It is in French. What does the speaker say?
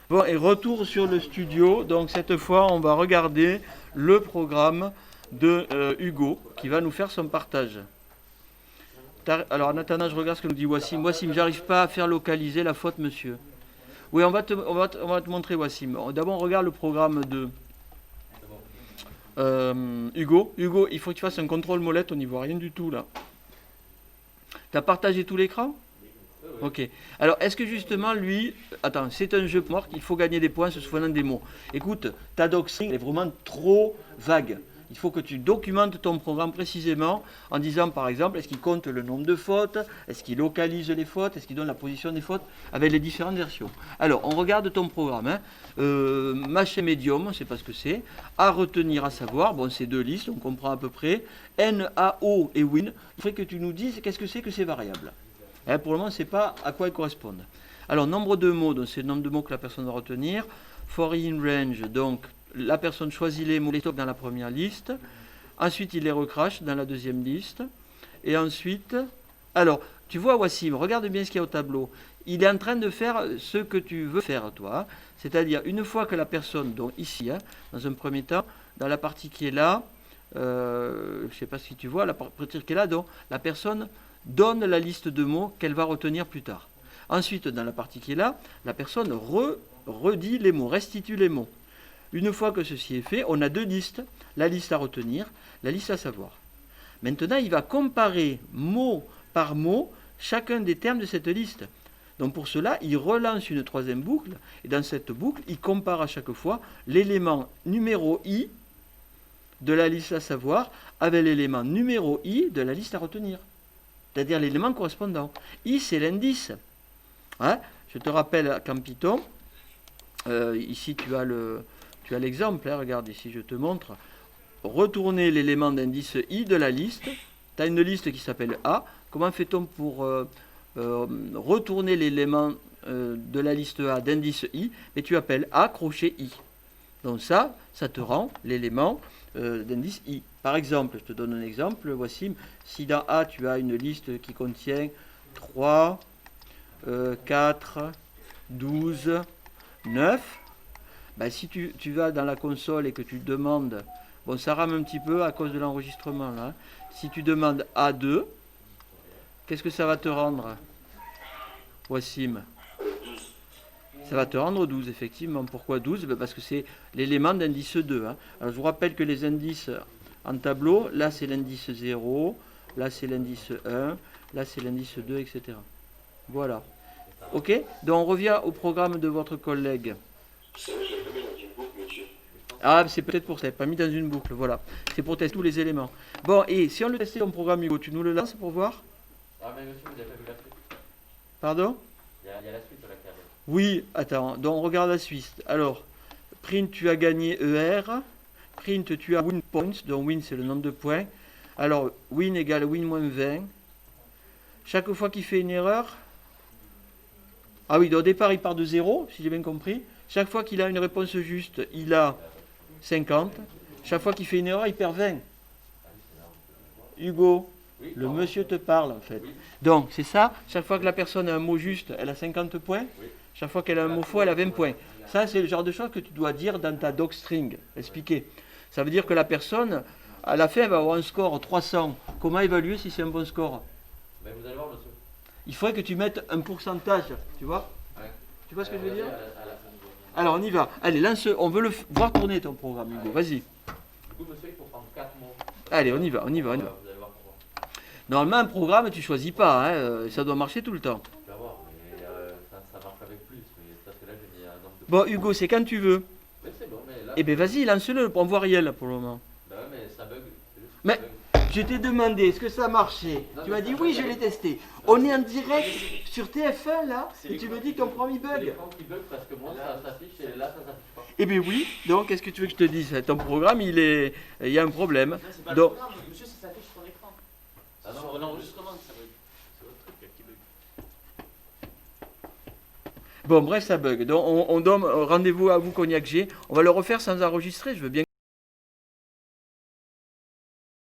Bon, et retour sur le studio. Donc cette fois, on va regarder le programme de Hugo qui va nous faire son partage. Alors en attendant, je regarde ce que nous dit Wassim. Wassim, j'arrive pas à faire localiser la faute, monsieur. Oui, on va te montrer, Wassim. D'abord, on regarde le programme de Hugo. Hugo, il faut que tu fasses un contrôle molette, on n'y voit rien du tout là. Tu as partagé tout l'écran ? Ok. Alors, est-ce que justement, lui... Attends, c'est un jeu mort, il faut gagner des points se souvenant des mots. Écoute, ta doctrine est vraiment trop vague. Il faut que tu documentes ton programme précisément en disant, par exemple, est-ce qu'il compte le nombre de fautes, est-ce qu'il localise les fautes, est-ce qu'il donne la position des fautes, avec les différentes versions. Alors, on regarde ton programme. Machin médium, on ne sait pas ce que c'est. À retenir, à savoir, bon, c'est deux listes, on comprend à peu près. N, A, O et Win. Il faudrait que tu nous dises qu'est-ce que c'est que ces variables. Pour le moment, on ne sait pas à quoi elles correspondent. Alors, nombre de mots, donc c'est le nombre de mots que la personne va retenir. Foreign range, donc la personne choisit les mots, les stocke dans la première liste. Ensuite, il les recrache dans la deuxième liste. Et ensuite, alors, tu vois, Wassim, regarde bien ce qu'il y a au tableau. Il est en train de faire ce que tu veux faire, toi. C'est-à-dire, une fois que la personne, donc ici, dans un premier temps, dans la partie qui est là, je ne sais pas si tu vois, la partie qui est là, donc la personne donne la liste de mots qu'elle va retenir plus tard. Ensuite, dans la partie qui est là, la personne redit les mots, restitue les mots. Une fois que ceci est fait, on a deux listes, la liste à retenir, la liste à savoir. Maintenant, il va comparer mot par mot chacun des termes de cette liste. Donc pour cela, il relance une troisième boucle, et dans cette boucle, il compare à chaque fois l'élément numéro I de la liste à savoir avec l'élément numéro I de la liste à retenir. C'est-à-dire l'élément correspondant. I, c'est l'indice. Je te rappelle qu'en Python, ici tu as l'exemple, regarde ici je te montre. Retourner l'élément d'indice I de la liste. Tu as une liste qui s'appelle A. Comment fait-on pour retourner l'élément de la liste A d'indice I? Et tu appelles A crochet I. Donc ça te rend l'élément d'indice I. Par exemple, je te donne un exemple, Wassim, si dans A tu as une liste qui contient 3, 4, 12, 9, ben si tu vas dans la console et que tu demandes, bon ça rame un petit peu à cause de l'enregistrement là, si tu demandes A2, qu'est-ce que ça va te rendre, Wassim? Ça va te rendre 12, effectivement. Pourquoi 12? Parce que c'est l'élément d'indice 2. Alors je vous rappelle que les indices en tableau, là c'est l'indice 0, là c'est l'indice 1, là c'est l'indice 2, etc. Voilà. Ok? Donc on revient au programme de votre collègue. Ah, c'est peut-être pour ça, il n'est pas mis dans une boucle, voilà. C'est pour tester tous les éléments. Bon, et si on le testait ton programme, Hugo, tu nous le lances pour voir? Ah, mais monsieur, vous n'avez pas vu la suite. Pardon? Il y a la suite sur la carte. Oui, attends, donc on regarde la suite. Alors, print, tu as gagné ER. Print, tu as win points, donc win c'est le nombre de points. Alors, win égale win moins 20. Chaque fois qu'il fait une erreur, ah oui, au départ il part de 0, si j'ai bien compris. Chaque fois qu'il a une réponse juste, il a 50. Chaque fois qu'il fait une erreur, il perd 20. Hugo, le monsieur te parle en fait. Donc, c'est ça, chaque fois que la personne a un mot juste, elle a 50 points. Chaque fois qu'elle a un mot faux, elle a 20 points. Ça, c'est le genre de choses que tu dois dire dans ta docstring. Expliquer. Ça veut dire que la personne, à la fin, elle va avoir un score 300. Comment évaluer si c'est un bon score? Ben, vous allez voir, monsieur. Il faudrait que tu mettes un pourcentage, tu vois? Ouais. Tu vois ce que je veux dire? À la fin du jour. Alors, on y va. Allez, lance, on veut le voir tourner ton programme, Hugo. Vas-y. Du coup, monsieur, il faut prendre 4 mots. Allez, on y va, on y va. Vous allez voir pourquoi. Normalement, un programme, tu choisis pas. Ça doit marcher tout le temps. Tu vas voir, mais ça marche avec plus. Mais parce que là, j'ai mis un nombre de. Bon, Hugo, c'est quand tu veux. Mais c'est bon, mais là. Eh bien, vas-y, lance-le. On voit rien, là, pour le moment. Ben ouais, mais ça bug. C'est juste que Mais- ça bug. Je t'ai demandé, est-ce que ça marchait? Non, Tu mais m'as dit ça oui, bug. je l'ai testé. On est en direct sur TF1 là, et tu me dis que ton programme il C'est bug. l'écran qui bug parce que moi, ça s'affiche et là, ça s'affiche pas. Eh bien oui, donc qu'est-ce que tu veux que je te dise? Ton programme il y a un problème. Non, c'est pas Donc, le programme, monsieur, ça s'affiche sur l'écran. Ah non, Sur non, l'enregistrement, ça bug. C'est votre truc là, qui bug. bon bref ça bug. Donc on donne rendez-vous à vous Cognac G. On va le refaire sans enregistrer, je veux bien.